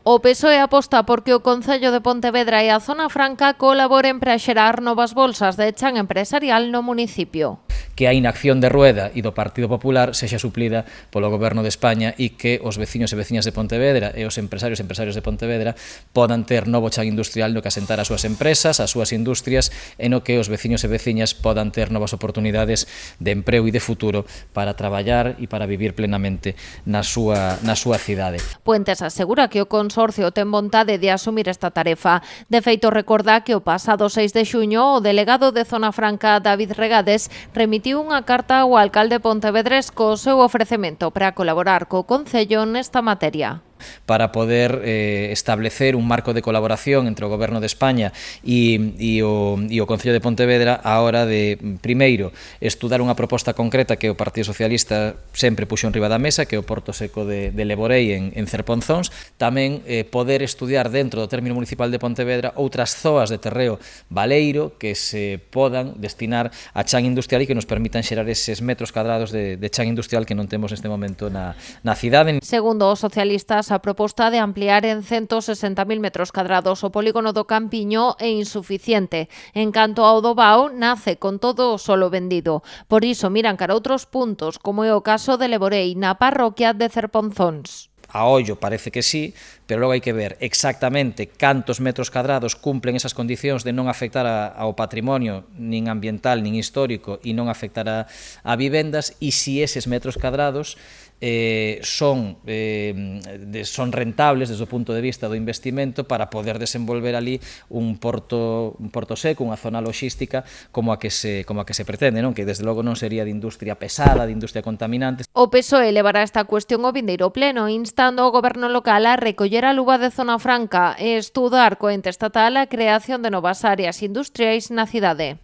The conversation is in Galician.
O PSOE aposta porque o Concello de Pontevedra e a Zona Franca colaboren para xerar novas bolsas de chan empresarial no municipio. Que a inacción de Rueda e do Partido Popular sexa suplida polo Goberno de España e que os veciños e veciñas de Pontevedra e os empresarios e empresarios de Pontevedra podan ter novo chan industrial no que asentar as súas empresas, as súas industrias e no que os veciños e veciñas podan ter novas oportunidades de emprego e de futuro para traballar e para vivir plenamente na súa cidade. Puentes asegura que o Consorcio ten vontade de asumir esta tarefa. De feito, recorda que o pasado 6 de xuño o delegado de Zona Franca, David Regades, remitiu unha carta ao alcalde pontevedrés co seu ofrecemento para colaborar co Concello nesta materia. Para poder establecer un marco de colaboración entre o Goberno de España e o Concello de Pontevedra á hora de, primeiro, estudar unha proposta concreta que o Partido Socialista sempre puxo en riba da mesa, que é o Porto Seco de Leborei en Cerponzóns, tamén poder estudiar dentro do término municipal de Pontevedra outras zoas de terreo baleiro que se podan destinar a chan industrial e que nos permitan xerar eses metros cadrados de chan industrial que non temos neste momento na cidade. Segundo os socialistas, a proposta de ampliar en 160.000 metros cadrados o polígono do Campiño é insuficiente. En canto ao do Bao, nace con todo o solo vendido. Por iso miran cara a outros puntos, como é o caso de Leborei, na parroquia de Cerponzóns. A ollo parece que sí, pero logo hai que ver exactamente cantos metros cadrados cumplen esas condicións de non afectar ao patrimonio nin ambiental nin histórico e non afectar a vivendas e se eses metros cadrados son rentables desde o punto de vista do investimento para poder desenvolver ali un porto seco, unha zona logística como a que se pretende, non? Que desde logo non sería de industria pesada, de industria contaminante. O PSOE levará esta cuestión ao vindeiro pleno, instando ao goberno local a recoller a luva de Zona Franca e estudar co ente estatal a creación de novas áreas industriais na cidade.